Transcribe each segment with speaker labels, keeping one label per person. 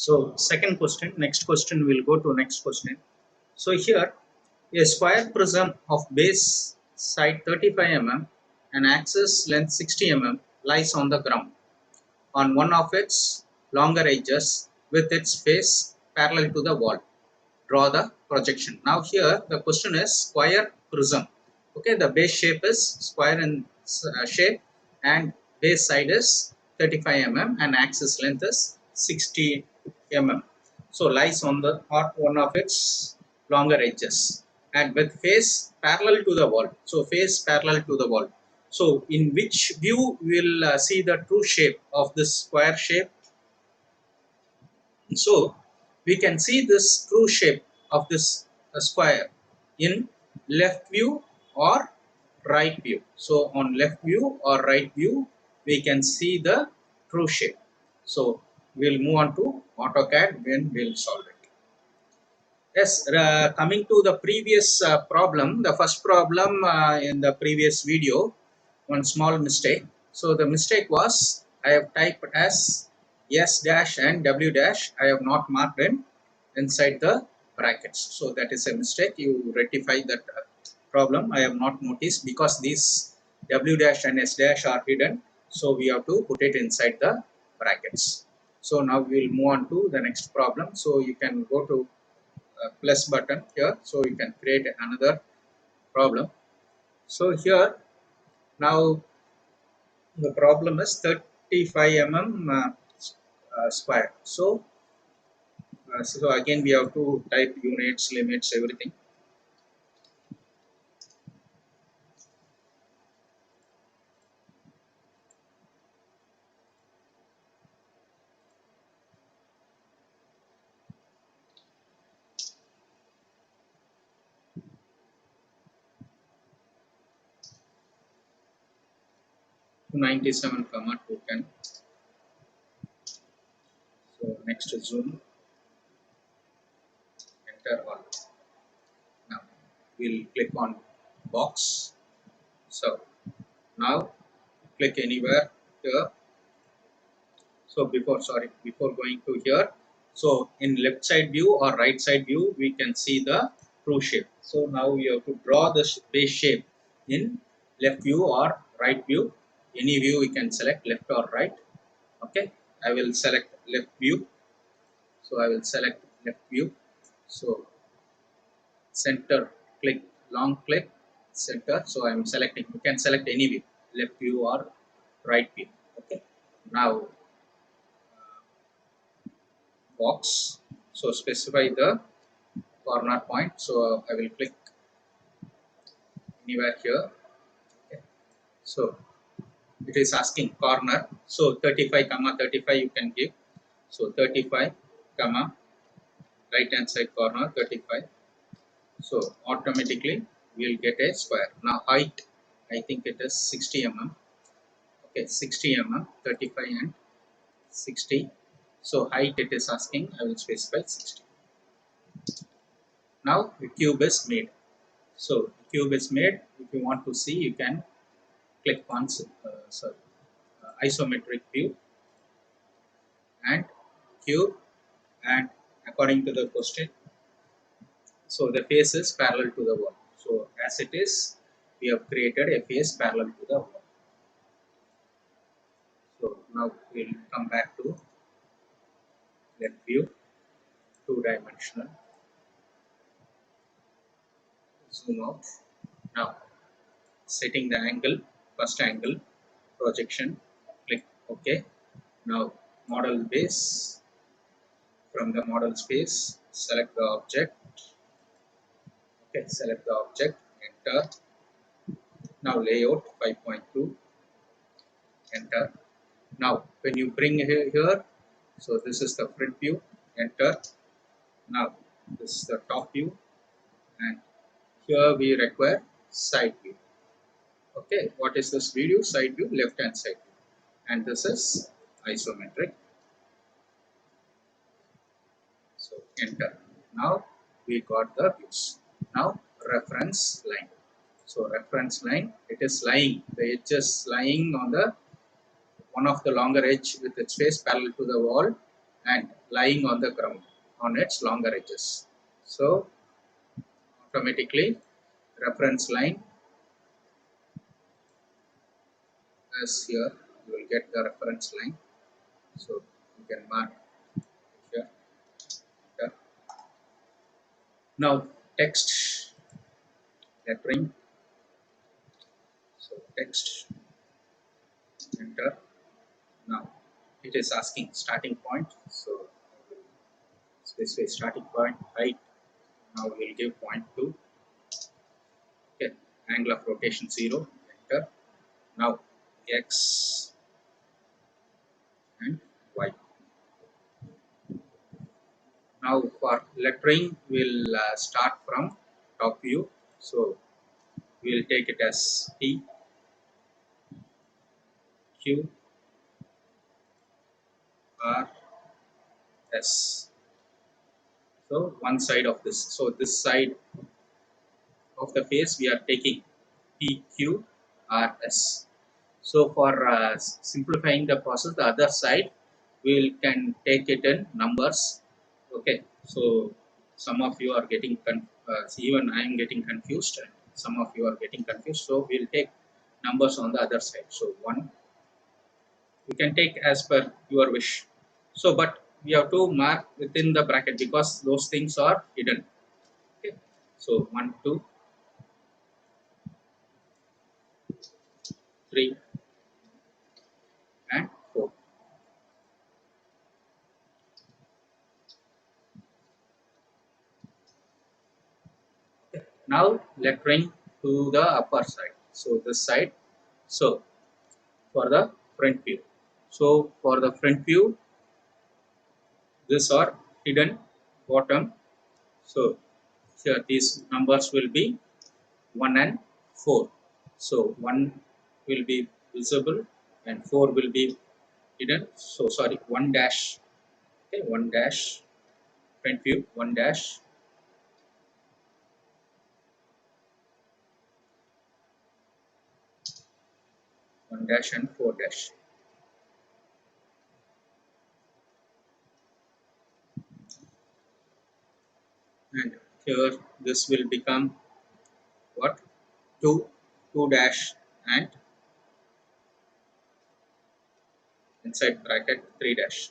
Speaker 1: So second question, next question, we'll go to next question. So here, a square prism of base side 35 mm and axis length 60 mm lies on the ground on one of its longer edges with its face parallel to the wall. Draw the projection. Now here the question is square prism. Okay, the base shape is square in shape and base side is 35 mm and axis length is 60 mm. So lies on the one of its longer edges and with face parallel to the wall. So face parallel to the wall. So in which view we will see the true shape of this square shape? So we can see this true shape of this square in left view or right view. So on left view or right view we can see the true shape. So we'll move on to AutoCAD when we'll solve it. Yes, coming to the previous problem, the first problem in the previous video, one small mistake. So the mistake was I have typed as S dash and W dash. I have not marked in inside the brackets. So that is a mistake. You rectify that problem. I have not noticed because these W dash and S dash are hidden. So we have to put it inside the brackets. So now we will move on to the next problem. So you can go to plus button here, so you can create another problem. So here now the problem is 35 mm square. So again we have to type units, limits, everything. To 97 comma 210. So next zoom, enter all. Now we'll click on box. So now click anywhere here. So before going to here, so in left side view or right side view we can see the true shape. So now we have to draw the base shape in left view or right view. Any view we can select, left or right. Okay, I will select left view. So I will select left view. So center, click, long click, center. So I am selecting. You can select any view, left view or right view. Okay, now box. So specify the corner point. So I will click anywhere here. Okay. So it is asking corner. So 35 comma 35 you can give. So 35 comma right hand side corner 35. So automatically we will get a square. Now height, I think it is 60 mm. Okay, 60 mm, 35 and 60. So height it is asking, I will specify 60. Now the cube is made. So cube is made. If you want to see, you can click on isometric view and cube, and according to the question, so the face is parallel to the wall. So as it is, we have created a face parallel to the wall. So now we'll come back to left view, two-dimensional, zoom out. Now setting the angle, first angle, projection, click OK. Now model base, from the model space select the object. Okay, select the object, enter. Now layout 5.2, enter. Now when you bring here, so this is the front view, enter. Now this is the top view, and here we require side view. Okay, what is this view? Side view, left hand side view, and this is isometric. So enter. Now we got the views. Now reference line. So reference line, it is lying, the edge is lying on the one of the longer edge with its face parallel to the wall, and lying on the ground on its longer edges. So automatically reference line as here, you will get the reference line. So you can mark here. Here. Now text lettering. So text, enter. Now it is asking starting point. So specify starting point height. Now we will give 0.2. Okay. Angle of rotation 0. Enter. Now X and Y. Now for lettering, we'll start from top view. So we'll take it as P, Q, R, S. So one side of this. So this side of the face we are taking P, Q, R, S. So for simplifying the process, the other side we can take it in numbers. Okay. So some of you are getting even I am getting confused, and some of you are getting confused. So we'll take numbers on the other side. So one, you can take as per your wish. So but we have to mark within the bracket because those things are hidden. Okay. So 1, 2, 3, and 4. Now lettering to the upper side. So this side. So for the front view. So for the front view, these are hidden bottom. So here these numbers will be 1 and 4. So 1 will be visible and 4 will be hidden. So sorry, 1 dash. Okay, 1 dash front view, 1 dash, 1 dash and 4 dash. And here this will become what? 2, 2 dash, and inside bracket 3 dash.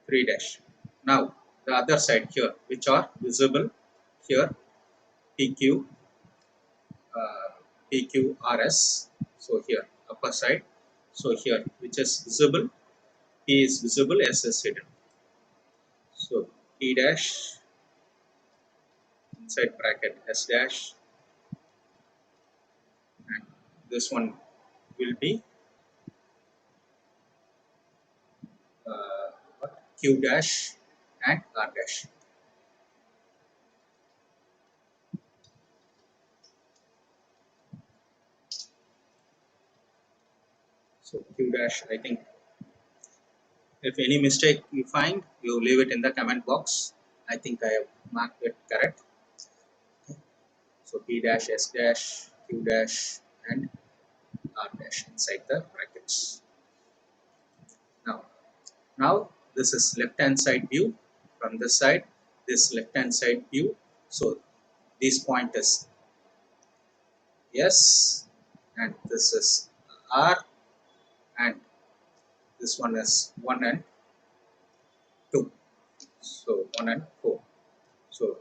Speaker 1: 3 dash. Now the other side here, which are visible here, PQ, PQRS. So here upper side. So here which is visible, P is visible, S is hidden. So P dash inside bracket S dash, and this one will be Q dash and R dash. So Q dash, I think if any mistake you find, you leave it in the comment box. I think I have marked it correct. So P dash, S dash, Q dash, and R dash inside the brackets. Now this is left hand side view. From this side, this left hand side view. So this point is S, and this is R, and this one is 1 and 2. So 1 and 4. So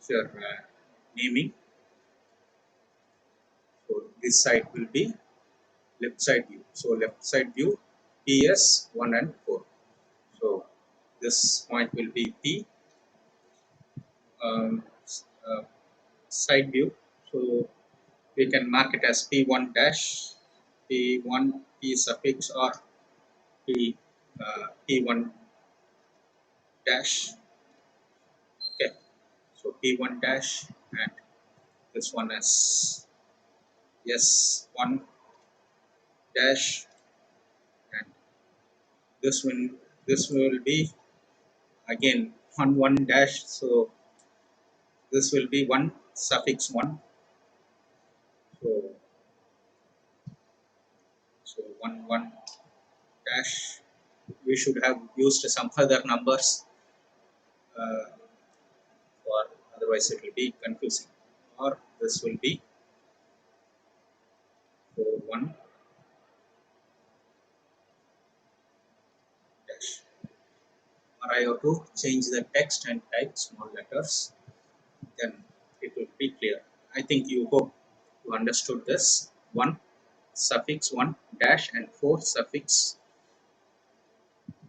Speaker 1: here naming. So this side will be left side view. So left side view, PS 1 and 4. So this point will be P, um, uh, side view. So we can mark it as P1 dash, P1 P suffix, or P1 dash. Okay, so P1 dash, and this one is S1 dash, and this will be again 1 dash. So this will be 1 suffix 1. So 1 1 dash, we should have used some other numbers, uh, or otherwise it will be confusing. Or this will be 4 1 dash. Or I have to change the text and type small letters, then it will be clear. I think you hope you understood this. 1 suffix 1 dash and 4 suffix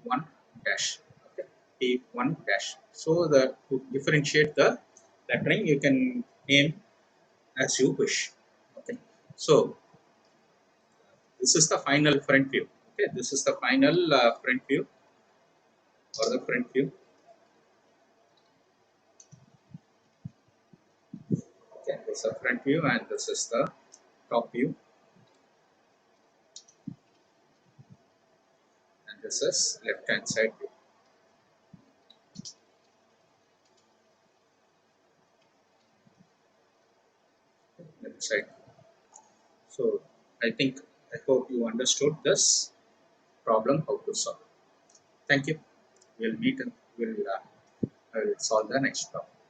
Speaker 1: 1 dash. Okay, P1 dash. So the to differentiate the lettering, you can name as you wish. Okay, so this is the final front view. Okay, this is the final front view, or the front view. Okay, this is the front view and this is the top view, and this is left hand side view. Left side. So I hope you understood this problem how to solve. Thank you. We'll meet and we'll I will solve the next problem.